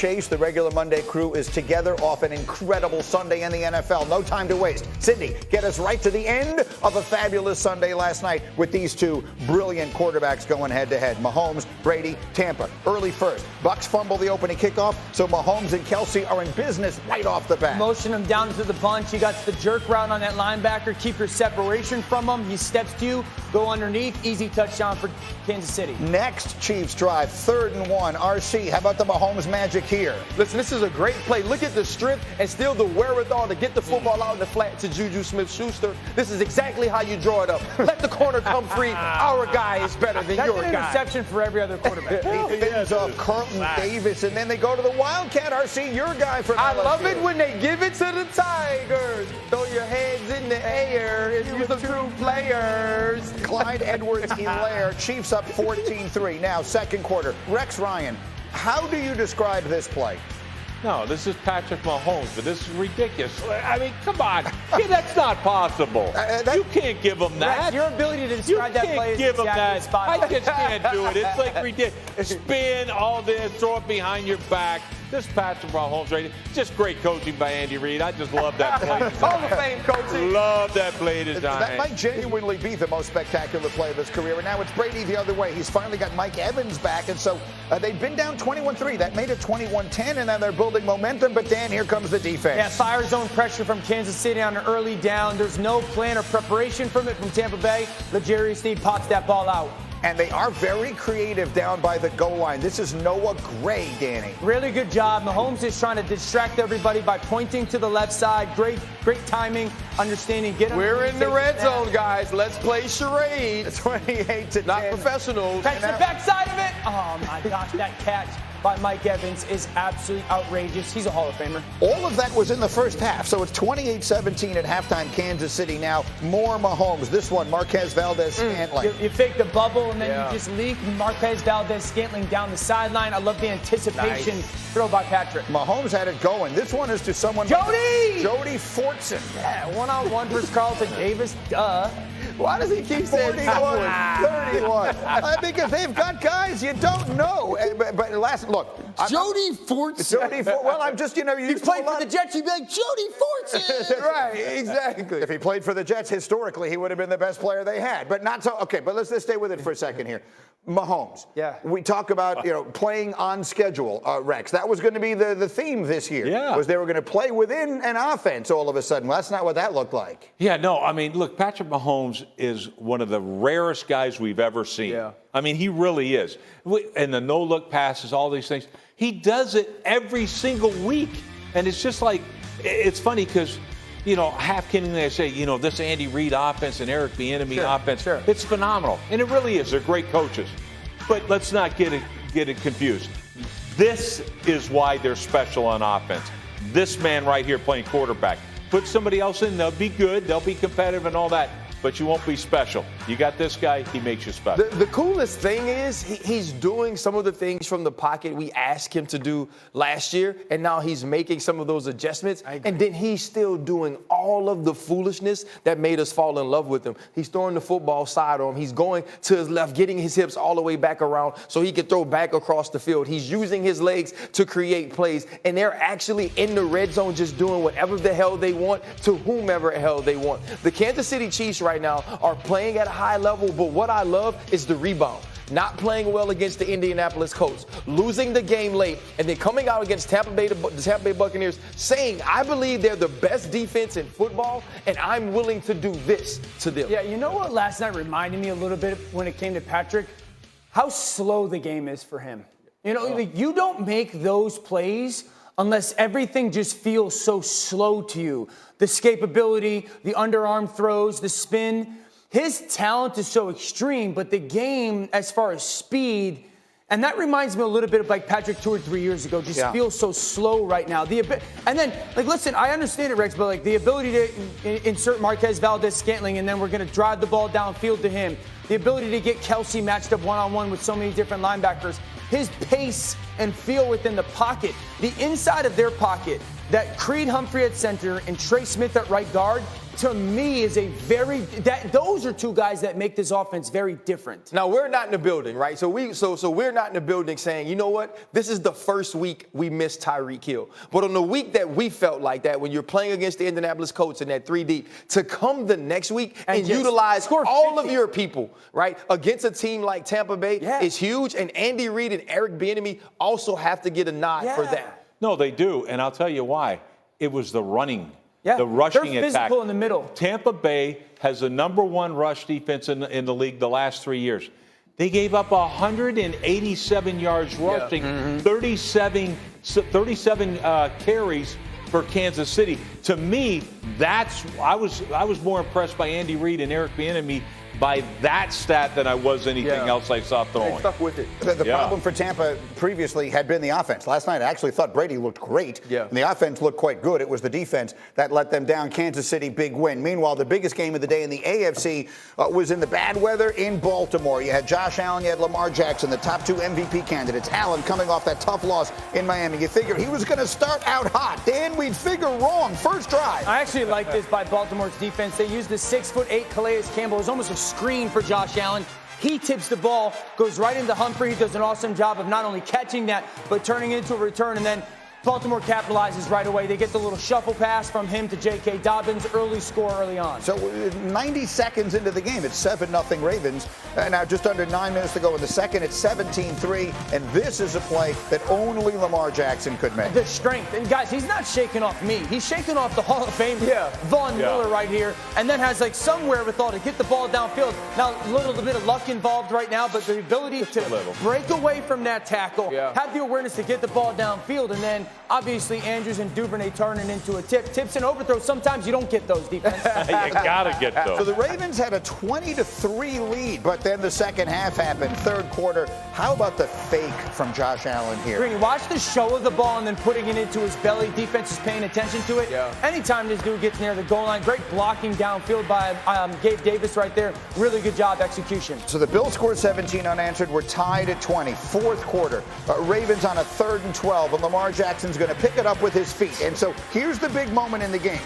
Chase. The regular Monday crew is together off an incredible Sunday in the NFL. No time to waste. Sydney, get us right to the end of a fabulous Sunday last night with these two brilliant quarterbacks going head-to-head. Mahomes, Brady, Tampa. Early first. Bucs fumble the opening kickoff, so Mahomes and Kelsey are in business right off the bat. Motion him down to the bunch. You got the jerk route on that linebacker. Keep your separation from him. He steps to you. Go underneath. Easy touchdown for Kansas City. Next Chiefs drive, 3rd and 1. RC, how about the Mahomes magic here? Listen, this is a great play. Look at the strength and still the wherewithal to get the football out in the flat to Juju Smith-Schuster. This is exactly how you draw it up. Let the corner come free. Our guy is better than your That's an guy. interception for every other quarterback. He fins off Carlton Davis, and then they go to the Wildcat. RC, your guy from I LSU. love it when they give it to the Tigers. Throw your heads in the air if you're the true players. Clyde Edwards-Helaire, Chiefs up 14-3. Now, second quarter. Rex Ryan, how do you describe this play? No, this is Patrick Mahomes, but this is ridiculous. I mean, come on. Yeah, that's not possible. You can't give him that. Rex, your ability to describe that play is give him exactly that. spot on. I just can't do it. It's like ridiculous. Spin, all this, throw it behind your back. This Patrick Mahomes right here. Just great coaching by Andy Reid. I just love that play. Hall of Fame coaching. Love that play design. That might genuinely be the most spectacular play of his career. And now it's Brady the other way. He's finally got Mike Evans back. And so they've been down 21-3. That made it 21-10. And now they're building momentum. But Dan, here comes the defense. Yeah, fire zone pressure from Kansas City on an early down. There's no plan or preparation from it from Tampa Bay. L'Jarius Sneed pops that ball out. And they are very creative down by the goal line. This is Noah Gray, Danny. Really good job. Mahomes is trying to distract everybody by pointing to the left side. Great timing, understanding. We're in the red zone, guys. Let's play charades. 28-10. Not professionals. Catch the backside of it. Oh, my gosh, that catch by Mike Evans is absolutely outrageous. He's a Hall of Famer. All of that was in the first half, so it's 28-17 at halftime. Kansas City now. More Mahomes. This one, Marquez Valdez-Scantling. You fake the bubble, and then you just leak Marquez Valdez-Scantling down the sideline. I love the anticipation throw by Patrick. Mahomes had it going. This one is to someone. Jody Fortson. Yeah, one-on-one versus Carlton Davis. Duh. Why does he keep saying 31? Because they've got guys you don't know. But look. Jody Fortson. Well, I'm just, you played for the Jets, you'd be like, Jody Fortson. Right, exactly. If he played for the Jets, historically, he would have been the best player they had. But not so. Okay, but let's stay with it for a second here. Mahomes. Yeah. We talk about, playing on schedule, Rex. That was going to be the theme this year. Yeah. Was they were going to play within an offense all of a sudden. Well, that's not what that looked like. Yeah, no, I mean, look, Patrick Mahomes is one of the rarest guys we've ever seen. Yeah. I mean, he really is. And the no-look passes, all these things. He does it every single week. And it's just like, it's funny because, half-kiddingly I say, this Andy Reid offense and Eric Bieniemy offense, it's phenomenal. And it really is. They're great coaches. But let's not get it confused. This is why they're special on offense. This man right here playing quarterback. Put somebody else in, they'll be good, they'll be competitive and all that. But you won't be special. You got this guy, he makes you special. The coolest thing is he's doing some of the things from the pocket we asked him to do last year, and now he's making some of those adjustments, and then he's still doing all of the foolishness that made us fall in love with him. He's throwing the football side on him. He's going to his left, getting his hips all the way back around so he can throw back across the field. He's using his legs to create plays, and they're actually in the red zone just doing whatever the hell they want to whomever the hell they want. The Kansas City Chiefs right now are playing at a high level, but what I love is the rebound. Not playing well against the Indianapolis Colts, losing the game late, and then coming out against the Tampa Bay Buccaneers saying, I believe they're the best defense in football, and I'm willing to do this to them. Yeah, you know what last night reminded me a little bit when it came to Patrick? How slow the game is for him. You don't make those plays unless everything just feels so slow to you. The escapability, the underarm throws, the spin. His talent is so extreme, but the game, as far as speed, and that reminds me a little bit of like Patrick 2 or 3 years ago, just feels so slow right now. And then, listen, I understand it, Rex, but the ability to insert Marquez Valdez-Scantling, and then we're going to drive the ball downfield to him. The ability to get Kelsey matched up one-on-one with so many different linebackers. His pace and feel within the pocket, the inside of their pocket, that Creed Humphrey at center and Trey Smith at right guard, to me, is those are two guys that make this offense very different. Now, we're not in the building, right? So we're not in the building saying, you know what? This is the first week we missed Tyreek Hill. But on the week that we felt like that, when you're playing against the Indianapolis Colts in that 3 deep, to come the next week and utilize all of your people, right, against a team like Tampa Bay is huge. And Andy Reid and Eric Bieniemy also have to get a nod for that. No, they do. And I'll tell you why. It was the running. Yeah, the rushing they're physical attack in the middle. Tampa Bay has the 1 rush defense in the league the last 3 years. They gave up 187 yards rushing, 37 carries for Kansas City. To me, I was more impressed by Andy Reid and Eric Bieniemy by that stat than I was anything else I saw throwing. They stuck with it. The problem for Tampa previously had been the offense. Last night, I actually thought Brady looked great. And the offense looked quite good. It was the defense that let them down. Kansas City, big win. Meanwhile, the biggest game of the day in the AFC was in the bad weather in Baltimore. You had Josh Allen, you had Lamar Jackson, the top 2 MVP candidates. Allen coming off that tough loss in Miami. You figured he was going to start out hot. Then we'd figure wrong. First drive. I actually like this by Baltimore's defense. They used the 6'8" Calais Campbell. It was almost a screen for Josh Allen. He tips the ball, goes right into Humphrey. He does an awesome job of not only catching that, but turning it into a return. And then Baltimore capitalizes right away. They get the little shuffle pass from him to J.K. Dobbins. Early score early on. So 90 seconds into the game, it's 7-0 Ravens. Now just under 9 minutes to go in the second. It's 17-3. And this is a play that only Lamar Jackson could make. The strength. And guys, he's not shaking off me. He's shaking off the Hall of Fame Von Miller right here. And then has like some wherewithal to get the ball downfield. Now, a little bit of luck involved right now, but the ability to break away from that tackle, have the awareness to get the ball downfield, and then obviously Andrews and Duvernay turning into a tip. Tips and overthrows, sometimes you don't get those defenses. You got to get those. So the Ravens had a 20-3 lead, but then the second half happened, third quarter. How about the fake from Josh Allen here? Greeny, watch the show of the ball and then putting it into his belly. Defense is paying attention to it. Anytime this dude gets near the goal line, great blocking downfield by Gabe Davis right there. Really good job execution. So the Bills scored 17 unanswered. We're tied at 20. Fourth quarter. Ravens on a 3rd and 12, and Lamar Jackson's going to pick it up with his feet. And so here's the big moment in the game.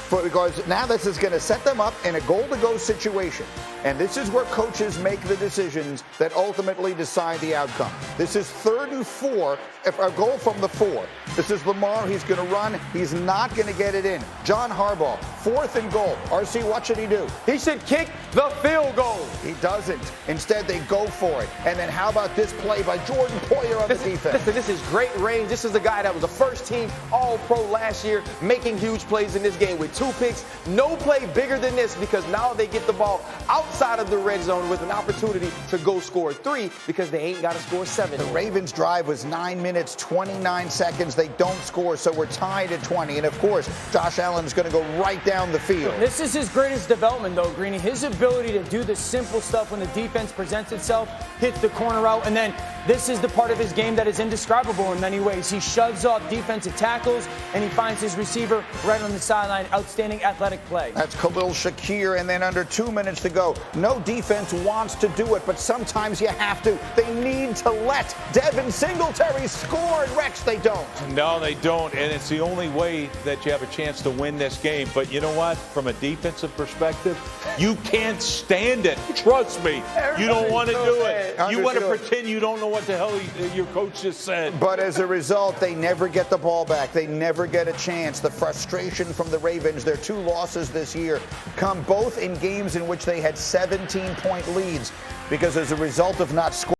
Because now this is going to set them up in a goal-to-go situation. And this is where coaches make the decisions that ultimately decide the outcome. This is 3rd and 4, a goal from the 4. This is Lamar. He's going to run. He's not going to get it in. John Harbaugh, 4th and goal. RC, what should he do? He should kick the field goal. He doesn't. Instead, they go for it. And then how about this play by Jordan Poyer on the defense? Listen, this is great range. This is the guy that was a first-team All-Pro last year, making huge plays in this game with 2 picks. No play bigger than this, because now they get the ball outside of the red zone with an opportunity to go score 3, because they ain't got to score 7. The Ravens' drive was 9 minutes, 29 seconds. They don't score, so we're tied at 20. And, of course, Josh Allen is going to go right down the field. This is his greatest development, though, Greeny. His ability to do the simple stuff when the defense presents itself, hits the corner out, and then this is the part of his game that is indescribable in many ways. He shoves off defensive tackles, and he finds his receiver right on the sideline. Outstanding athletic play. That's Khalil Shakir, and then under 2 minutes to go. No defense wants to do it, but sometimes you have to. They need to let Devin Singletary score, and Rex, they don't. No, they don't, and it's the only way that you have a chance to win this game. But you know what? From a defensive perspective, you can't stand it. Trust me. You don't want to do it. You want to pretend you don't know what the hell your coach just said. But as a result, they never get the ball back. They never get a chance. The frustration from the Ravens, their 2 losses this year, come both in games in which they had 17-point leads, because as a result of not scoring,